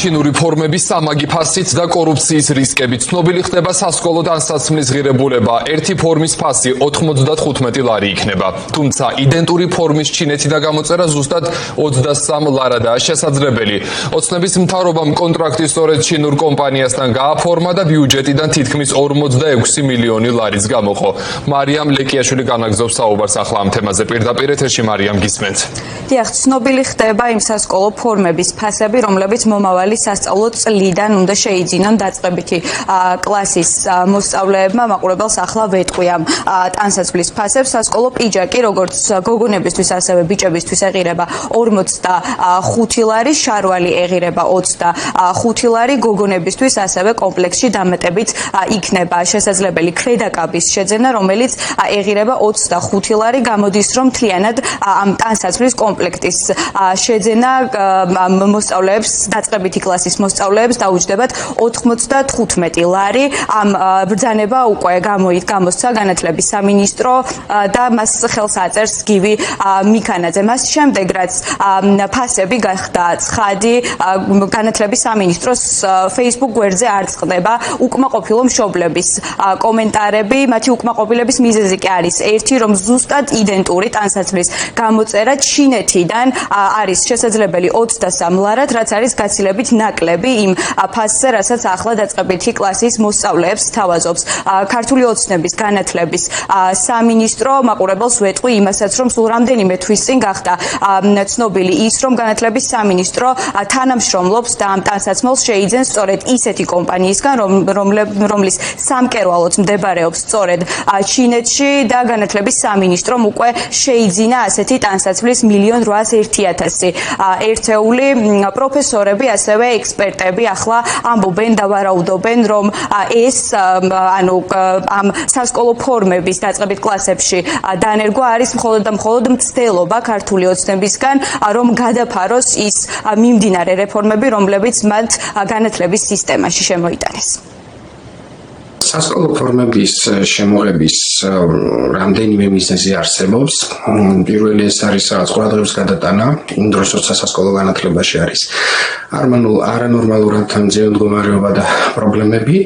ჩინური ფორმების სამაგი ფასით და კორუფციის რისკებით ცნობილი ხდება სასკოლო დასაცმლის ღირებულება. ერთი ფორმის ფასი 95 ლარი იქნება. თუმცა იდენტური ფორმის ჩინეთიდან გამოწერა ზუსტად 23 ლარადაა შესაძლებელი. ოცნების მთავრობამ კონტრაქტი სწორედ ჩინურ კომპანიასთან გააფორმა და ბიუჯეტიდან თითქმის 46 მილიონი ლარიც გამოყო. მარიამ ლეკიაშვილი განაგზობს საუბარს ახლა ამ თემაზე პირდაპირ ეთერში. მარიამ, გისმენთ. დიახ, ცნობილი ხდება იმ სასკოლო ფორმების ფასები, რომლებიც მომავალი სასწავლო წლიდან უნდა შეიძინონ დაწყებითი კლასის მოსწავლეებმა. მაყურებელს ახლა ვეტყვი ამ ტანსაცმლის ფასებს. სასკოლო პიჯაკი, როგორც გოგონებისთვის, ასევე ბიჭებისთვის ეღირება 45 ლარი, შარვალი ეღირება 25 ლარი, გოგონებისთვის ასევე კომპლექსში დამატებით იქნება შესაძლებელი ქვედაკაბის შეძენა, რომელიც ეღირება 25 ლარი. გამოდის, რომ მთლიანად ამ ტანსაცმლის კომპლექტის შეძენა მოსწავლეებს, დაწყებითი კლასის მოსწავლეებს დაუჯდებათ 95 ლარი. ამ ბრძანება უკვე გამოსცა განათლების სამინისტრო და მას ხელს აწერს გივი მიქანაძე. მას შემდეგ, რაც ფასები გახდა ცხადი, განათლების სამინისტროს Facebook გვერდზე არ წყდება უკმაყოფილო მშობლების კომენტარები. მათი უკმაყოფილების მიზეზი კი არის ერთი, რომ ზუსტად იდენტური ტანსაცმლის გამოწერა ჩინეთიდან არის შესაძლებელი 23 ლარად, რაც არის გაცილებით ნაკლები იმ ფასზე, რასაც ახლა დაწყებითი კლასის მოსწავლეებს თავაზობს ქართული ოცნების განათლების სამინისტრო. მაყურებელს ვეტყვი იმასაც, რომ სულ რამდენიმე თვის წინ გახდა ცნობილი ის, რომ განათლების სამინისტრო თანამშრომლობს და ამ ტანსაცმელს შეიძენს სწორედ ისეთი კომპანიისგან, რომლის სამკერვალოც მდებარეობს სწორედ ჩინეთში და განათლების სამინისტრომ უკვე შეიძინა ასეთი ტანსაცმლის 1,801,000 ერთეული. პროფესორები, ასევე ექსპერტები ახლა ამბობენ და ვარაუდობენ, რომ ეს ამ სასკოლო ფორმების დაწყებით კლასებში დანერგვა არის მხოლოდ და მხოლოდ მცდელობა ქართული ოცნებისგან, რომ გადაფაროს ის მიმდინარე რეფორმები, რომლებიც მათ განათლების სისტემაში შემოიტანეს. სასკოლო ფორმების შემოღების რამდენიმე მიზეზი არსებობს. პირველი ეს არის რაღაც ყურადღების გადატანა იმ დროს, როცა სასკოლო განათლებაში არის არანორმალურად მძიმე მდგომარეობა და პრობლემები.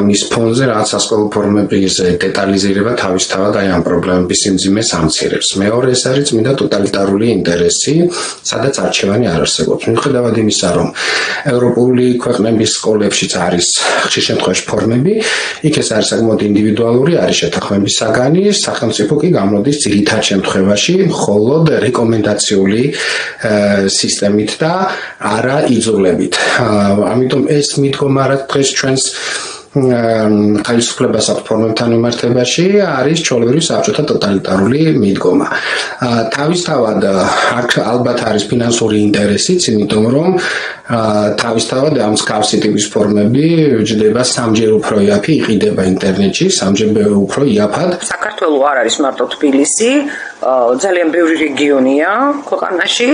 მის ფონზე რაღაც სასკოლო ფორმების დეტალიზირება თავისთავად აი ამ პრობლემების სიმძიმეს ამცირებს. მეორე ეს არის წმინდა ტოტალიტარული ინტერესი, სადაც არჩევანი არ არსებობს. მიუხედავად იმისა, რომ ევროპული ქვეყნების სკოლებშიც არის ხშირ შემთხვევაში ფორმები, იქ ეს არის საკმაოდ ინდივიდუალური, არის შეთანხმების საგანი, სახელმწიფო კი გამოდის ძირითად შემთხვევაში მხოლოდ რეკომენდაციული სისტემით და არა იძულებით. ამიტომ ეს მიდგომა, რაც დღეს ჩვენს თავისუფლებას აქვს ფორმებთან მიმართებაში, არის ჩვეულებრივ საბჭოთა ტოტალიტარული მიდგომა. თავისთავად აქ ალბათ არის ფინანსური ინტერესიც, იმიტომ რომ თავისთავად ამ მსგავსი ტიპის ფორმები ჯდება სამჯერ უფრო იაფი, იყიდება ინტერნეტში, სამჯერ უფრო იაფად. საქართველო არ არის მარტო თბილისი, ძალიან ბევრი რეგიონია ქვეყანაში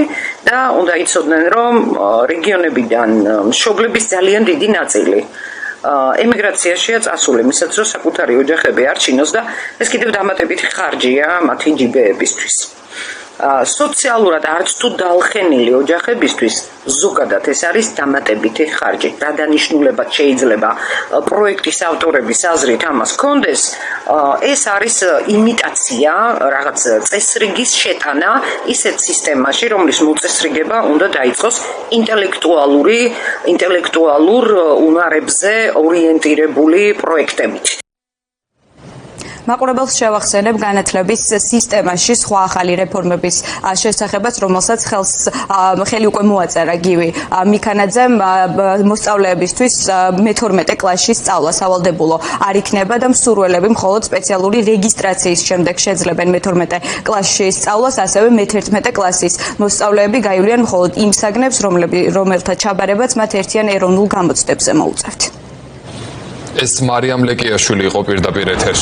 და უნდა იცოდნენ, რომ რეგიონებიდან მშობლების ძალიან დიდი ნაწილი ემიგრაციაშია წასული, მისაც რომ საკუთარი ოჯახები არჩინოს და ეს კიდევ დამატებითი ხარჯია მათი ჯიბეებისთვის. სოციალურად არც თუ დაალხენილი ოჯახებისთვის ზოგადად ეს არის დამატებითი ხარჯი. რა დანიშნულებად შეიძლება პროექტის ავტორების აზრით ამას ჰქონდეს, ეს არის იმიტაცია, რაღაც წესრიგის შეტანა ისეთ სისტემაში, რომლის მოწესრიგება უნდა დაიწყოს ინტელექტუალურ უნარებზე ორიენტირებული პროექტებით. მაყურებელს შევახსენებ განათლების სისტემაში სხვა ახალი რეფორმების შესახებაც, რომელსაც ხელი უკვე მოაწერა გივი მიქანაძემ. მოსწავლეებისთვის მე-12 კლასში სწავლა სავალდებულო არ იქნება და მსურველები მხოლოდ სპეციალური რეგისტრაციის შემდეგ შეძლებენ მე-12 კლასში სწავლას, ასევე მე-11 კლასის მოსწავლეები გაივლიან მხოლოდ იმ საგნებს, რომელთა ჩაბარებაც მათ ერთიან ეროვნულ გამოცდებზე მოუწევთ. ეს მარიამ ლეკიაშვილი იყო პირდაპირ ეთერში.